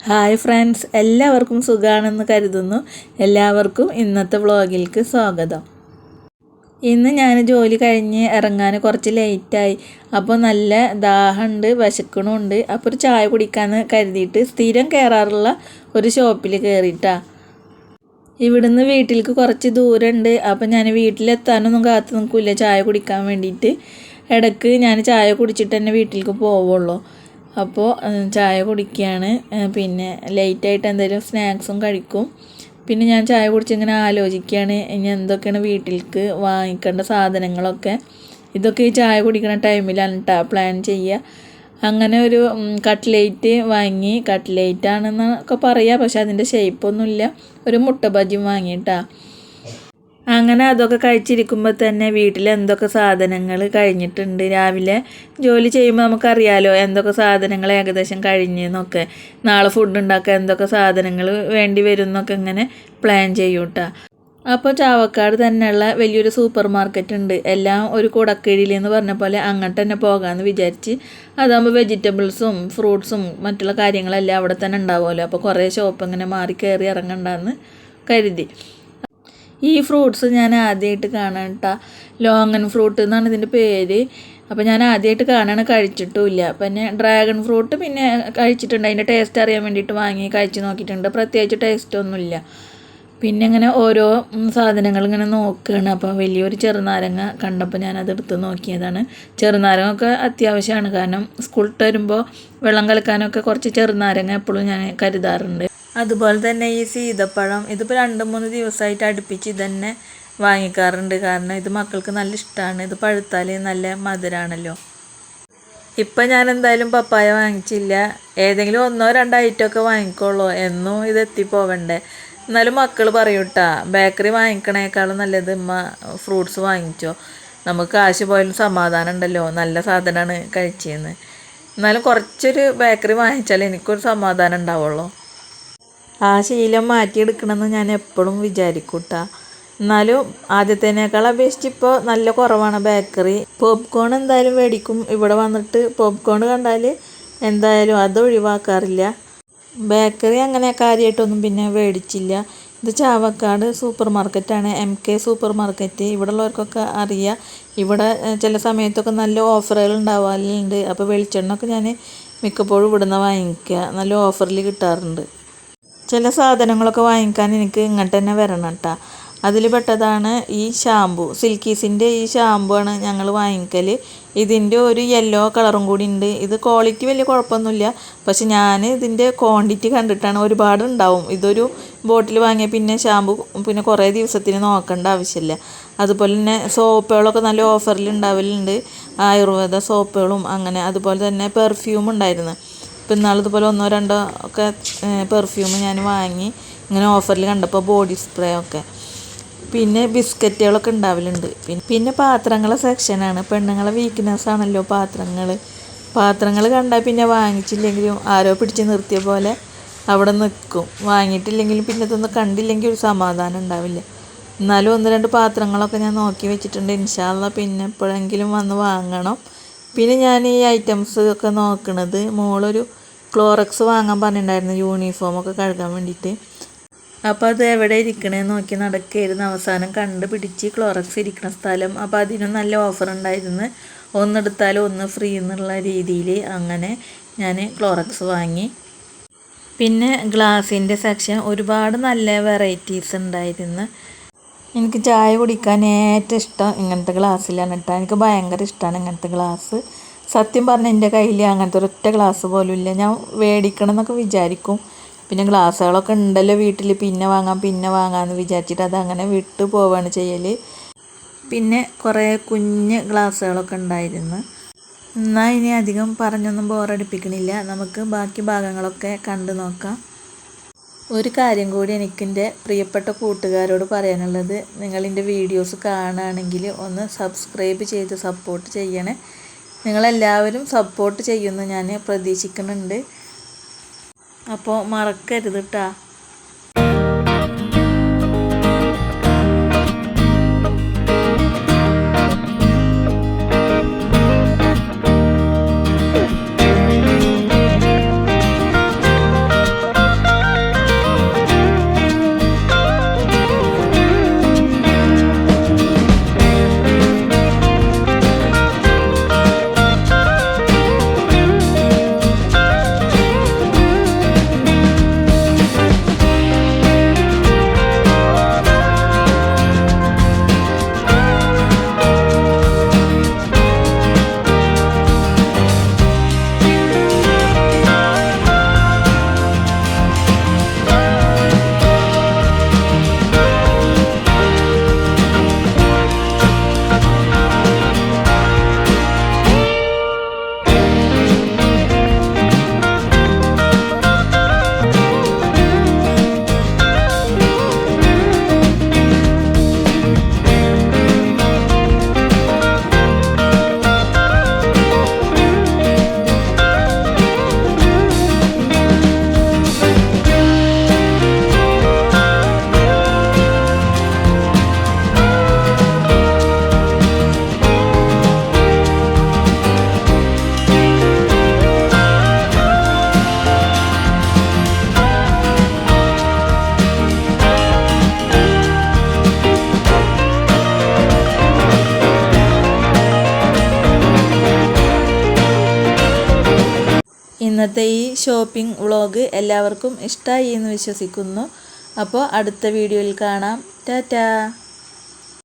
Hi friends, എല്ലാവർക്കും സുഖമാണെന്ന് കരുതുന്നു. എല്ലാവർക്കും ഇന്നത്തെ വ്ളോഗിലേക്ക് സ്വാഗതം. ഇന്ന് ഞാൻ ജോലി കഴിഞ്ഞ് ഇറങ്ങാൻ കുറച്ച് ലേറ്റായി. അപ്പോൾ നല്ല ദാഹമുണ്ട്, വിശക്കണമുണ്ട്. അപ്പോൾ ഒരു ചായ കുടിക്കാമെന്ന് കരുതിയിട്ട് സ്ഥിരം കയറാറുള്ള ഒരു ഷോപ്പിൽ കയറിയിട്ടാണ്. ഇവിടുന്ന് വീട്ടിലേക്ക് കുറച്ച് ദൂരമുണ്ട്. അപ്പോൾ ഞാൻ വീട്ടിലെത്താനൊന്നും കാത്തു നിൽക്കില്ല ചായ കുടിക്കാൻ വേണ്ടിയിട്ട്. ഇടയ്ക്ക് ഞാൻ ചായ കുടിച്ചിട്ട് തന്നെ വീട്ടിലേക്ക് പോവുള്ളൂ. അപ്പോൾ ചായ കുടിക്കുകയാണ്. പിന്നെ ലേറ്റായിട്ട് എന്തെങ്കിലും സ്നാക്സും കഴിക്കും. പിന്നെ ഞാൻ ചായ കുടിച്ചിങ്ങനെ ആലോചിക്കുകയാണ് ഇനി എന്തൊക്കെയാണ് വീട്ടിലേക്ക് വാങ്ങിക്കേണ്ട സാധനങ്ങളൊക്കെ. ഇതൊക്കെ ഈ ചായ കുടിക്കുന്ന ടൈമിലാണ് കേട്ടോ പ്ലാൻ ചെയ്യുക. അങ്ങനെ ഒരു കട്ട്ലേറ്റ് വാങ്ങി. കട്ട്ലേറ്റാണെന്നൊക്കെ പറയാം, പക്ഷെ അതിൻ്റെ ഷേപ്പൊന്നുമില്ല. ഒരു മുട്ട ബജിയും വാങ്ങിയിട്ടാ. അങ്ങനെ അതൊക്കെ കഴിച്ചിരിക്കുമ്പോൾ തന്നെ വീട്ടിൽ എന്തൊക്കെ സാധനങ്ങൾ കഴിഞ്ഞിട്ടുണ്ട്. രാവിലെ ജോലി ചെയ്യുമ്പോൾ നമുക്കറിയാലോ എന്തൊക്കെ സാധനങ്ങൾ ഏകദേശം കഴിഞ്ഞെന്നൊക്കെ. നാളെ ഫുഡ് ഉണ്ടാക്കാൻ എന്തൊക്കെ സാധനങ്ങൾ വേണ്ടി വരും എന്നൊക്കെ ഇങ്ങനെ പ്ലാൻ ചെയ്യും കേട്ടോ. അപ്പോൾ ചാവക്കാട് തന്നെയുള്ള വലിയൊരു സൂപ്പർ മാർക്കറ്റ് ഉണ്ട്. എല്ലാം ഒരു കുടക്കീഴിൽ എന്ന് പറഞ്ഞ പോലെ അങ്ങോട്ട് തന്നെ പോകാമെന്ന് വിചാരിച്ച്. അതാകുമ്പോൾ വെജിറ്റബിൾസും ഫ്രൂട്ട്സും മറ്റുള്ള കാര്യങ്ങളെല്ലാം അവിടെ തന്നെ ഉണ്ടാവുമല്ലോ. അപ്പോൾ കുറേ ഷോപ്പ് ഇങ്ങനെ മാറി കയറി ഇറങ്ങണ്ടെന്ന് കരുതി. ഈ ഫ്രൂട്ട്സ് ഞാൻ ആദ്യമായിട്ട് കാണാൻ കേട്ടോ. ലോങ്ങൻ ഫ്രൂട്ട് എന്നാണ് ഇതിൻ്റെ പേര്. അപ്പോൾ ഞാൻ ആദ്യമായിട്ട് കാണാൻ, കഴിച്ചിട്ടുമില്ല. പിന്നെ ഡ്രാഗൺ ഫ്രൂട്ട് പിന്നെ കഴിച്ചിട്ടുണ്ട്. അതിൻ്റെ ടേസ്റ്റ് അറിയാൻ വേണ്ടിയിട്ട് വാങ്ങി കഴിച്ച് നോക്കിയിട്ടുണ്ട്. പ്രത്യേകിച്ച് ടേസ്റ്റൊന്നുമില്ല. പിന്നെ ഇങ്ങനെ ഓരോ സാധനങ്ങൾ ഇങ്ങനെ നോക്കുകയാണ്. അപ്പോൾ വലിയൊരു ചെറുനാരങ്ങ കണ്ടപ്പോൾ ഞാനത് എടുത്ത് നോക്കിയതാണ്. ചെറുനാരങ്ങയൊക്കെ അത്യാവശ്യമാണ്, കാരണം സ്കൂളിൽ വരുമ്പോൾ വെള്ളം കലക്കാനൊക്കെ കുറച്ച് ചെറുനാരങ്ങ എപ്പോഴും ഞാൻ കരുതാറുണ്ട്. അതുപോലെ തന്നെ ഈ സീതപ്പഴം, ഇതിപ്പോൾ 2-3 ദിവസമായിട്ട് അടുപ്പിച്ച് ഇതന്നെ വാങ്ങിക്കാറുണ്ട്. കാരണം ഇത് മക്കൾക്ക് നല്ല ഇഷ്ടമാണ്. ഇത് പഴുത്താൽ നല്ല മധുരമാണല്ലോ. ഇപ്പം ഞാൻ എന്തായാലും പപ്പായ വാങ്ങിച്ചില്ല. ഏതെങ്കിലും 1-2 ഐറ്റമൊക്കെ വാങ്ങിക്കോളൂ. എന്നും ഇത് എത്തിപ്പോവണ്ടേ. എന്നാലും മക്കൾ പറയും കേട്ടോ, ബേക്കറി വാങ്ങിക്കണേക്കാളും നല്ലത് ഫ്രൂട്ട്സ് വാങ്ങിച്ചോ, നമുക്ക് കാശ് പോയാലും സമാധാനം ഉണ്ടല്ലോ, നല്ല സാധനമാണ് കഴിച്ചതെന്ന്. എന്നാലും കുറച്ചൊരു ബേക്കറി വാങ്ങിച്ചാൽ എനിക്കൊരു സമാധാനം ഉണ്ടാവുള്ളൂ. ആ ശീലം മാറ്റിയെടുക്കണമെന്ന് ഞാൻ എപ്പോഴും വിചാരിക്കൂട്ടാ. എന്നാലും ആദ്യത്തേനേക്കാൾ അപേക്ഷിച്ച് ഇപ്പോൾ നല്ല കുറവാണ് ബേക്കറി. പോപ്കോൺ എന്തായാലും മേടിക്കും. ഇവിടെ വന്നിട്ട് പോപ്കോൺ കണ്ടാൽ എന്തായാലും അത് ഒഴിവാക്കാറില്ല. ബേക്കറി അങ്ങനെ കാര്യമായിട്ടൊന്നും പിന്നെ മേടിച്ചില്ല. ഇത് ചാവക്കാട് സൂപ്പർ മാർക്കറ്റാണ്, MK സൂപ്പർ മാർക്കറ്റ്. ഇവിടെ ഉള്ളവർക്കൊക്കെ അറിയാം. ഇവിടെ ചില സമയത്തൊക്കെ നല്ല ഓഫറുകൾ ഉണ്ടാവാറുണ്ട്. അപ്പോൾ വെളിച്ചെണ്ണയൊക്കെ ഞാൻ മിക്കപ്പോഴും ഇവിടുന്ന് വാങ്ങിക്കുക. നല്ല ഓഫറിൽ കിട്ടാറുണ്ട്. ചില സാധനങ്ങളൊക്കെ വാങ്ങിക്കാൻ എനിക്ക് ഇങ്ങോട്ട് തന്നെ വരണം കേട്ടോ. അതിൽ പെട്ടതാണ് ഈ ഷാമ്പു. സിൽക്കീസിൻ്റെ ഈ ഷാമ്പു ആണ് ഞങ്ങൾ വാങ്ങിക്കൽ. ഇതിൻ്റെ ഒരു യെല്ലോ കളറും കൂടി ഉണ്ട്. ഇത് ക്വാളിറ്റി വലിയ കുഴപ്പമൊന്നുമില്ല, പക്ഷെ ഞാൻ ഇതിൻ്റെ ക്വാണ്ടിറ്റി കണ്ടിട്ടാണ്. ഒരുപാട് ഉണ്ടാവും. ഇതൊരു ബോട്ടിൽ വാങ്ങിയ പിന്നെ ഷാമ്പു പിന്നെ കുറേ ദിവസത്തിന് നോക്കേണ്ട ആവശ്യമില്ല. അതുപോലെ തന്നെ സോപ്പുകളൊക്കെ നല്ല ഓഫറിൽ ഉണ്ടാവലുണ്ട്. ആയുർവേദ സോപ്പുകളും അങ്ങനെ. അതുപോലെ തന്നെ പെർഫ്യൂം ഉണ്ടായിരുന്നു. ഇപ്പം ഇതുപോലെ 1-2 ഒക്കെ പെർഫ്യൂം ഞാൻ വാങ്ങി ഇങ്ങനെ ഓഫറിൽ കണ്ടപ്പോൾ, ബോഡി സ്പ്രേ ഒക്കെ. പിന്നെ ബിസ്ക്കറ്റുകളൊക്കെ ഉണ്ടാവലുണ്ട്. പിന്നെ പാത്രങ്ങളെ സെക്ഷനാണ്. പെണ്ണുങ്ങളെ വീക്ക്നെസ് ആണല്ലോ പാത്രങ്ങൾ കണ്ടാൽ പിന്നെ വാങ്ങിച്ചില്ലെങ്കിലും ആരോ പിടിച്ച് നിർത്തിയ പോലെ അവിടെ നിൽക്കും. വാങ്ങിയിട്ടില്ലെങ്കിലും പിന്നെ ഇതൊന്നും കണ്ടില്ലെങ്കിൽ ഒരു സമാധാനം ഉണ്ടാവില്ല. എന്നാലും 1-2 പാത്രങ്ങളൊക്കെ ഞാൻ നോക്കി വെച്ചിട്ടുണ്ട്. ഇൻഷാ അല്ലാഹ് പിന്നെ എപ്പോഴെങ്കിലും വന്ന് വാങ്ങണം. പിന്നെ ഞാൻ ഈ ഐറ്റംസ് ഒക്കെ നോക്കണത്, മോളൊരു ക്ലോറക്സ് വാങ്ങാൻ പറഞ്ഞിട്ടുണ്ടായിരുന്നു യൂണിഫോമൊക്കെ കഴുകാൻ വേണ്ടിയിട്ട്. അപ്പോൾ അത് എവിടെ ഇരിക്കണേന്ന് നോക്കി നടക്കുകയായിരുന്നു. അവസാനം കണ്ടുപിടിച്ച് ക്ലോറക്സ് ഇരിക്കുന്ന സ്ഥലം. അപ്പോൾ അതിനും നല്ല ഓഫർ ഉണ്ടായിരുന്നു. ഒന്നെടുത്താലും ഒന്ന് ഫ്രീ എന്നുള്ള രീതിയിൽ അങ്ങനെ ഞാൻ ക്ലോറക്സ് വാങ്ങി. പിന്നെ ഗ്ലാസിൻ്റെ സെക്ഷൻ ഒരുപാട് നല്ല വെറൈറ്റീസ് ഉണ്ടായിരുന്നു. എനിക്ക് ചായ കുടിക്കാൻ ഏറ്റവും ഇഷ്ടം ഇങ്ങനത്തെ ഗ്ലാസ്സിലാണ് കേട്ടോ. എനിക്ക് ഭയങ്കര ഇഷ്ടമാണ് ഇങ്ങനത്തെ ഗ്ലാസ്. സത്യം പറഞ്ഞാൽ എൻ്റെ കയ്യിൽ അങ്ങനത്തെ ഒരൊറ്റ ഗ്ലാസ് പോലും ഇല്ല. ഞാൻ മേടിക്കണം എന്നൊക്കെ വിചാരിക്കും. പിന്നെ ഗ്ലാസ്സുകളൊക്കെ ഉണ്ടല്ലോ വീട്ടിൽ, പിന്നെ വാങ്ങാമെന്ന് വിചാരിച്ചിട്ട് അതങ്ങനെ വിട്ടു പോവുകയാണ് ചെയ്യൽ. പിന്നെ കുറേ കുഞ്ഞ് ഗ്ലാസ്സുകളൊക്കെ ഉണ്ടായിരുന്നു. എന്നാൽ ഇനി അധികം പറഞ്ഞൊന്നും ബോറടിപ്പിക്കണില്ല. നമുക്ക് ബാക്കി ഭാഗങ്ങളൊക്കെ കണ്ടു നോക്കാം. ഒരു കാര്യം കൂടി എനിക്കെൻ്റെ പ്രിയപ്പെട്ട കൂട്ടുകാരോട് പറയാനുള്ളത്, നിങ്ങളെൻ്റെ വീഡിയോസ് കാണുകയാണെങ്കിൽ ഒന്ന് സബ്സ്ക്രൈബ് ചെയ്ത് സപ്പോർട്ട് ചെയ്യണേ. നിങ്ങളെല്ലാവരും സപ്പോർട്ട് ചെയ്യുമെന്ന് ഞാൻ പ്രതീക്ഷിക്കുന്നുണ്ട്. അപ്പോൾ മറക്കരുത് കേട്ടോ. ഇന്നത്തെ ഈ ഷോപ്പിംഗ് വ്ളോഗ് എല്ലാവർക്കും ഇഷ്ടമായി എന്ന് വിശ്വസിക്കുന്നു. അപ്പോൾ അടുത്ത വീഡിയോയിൽ കാണാം. ടാറ്റാ.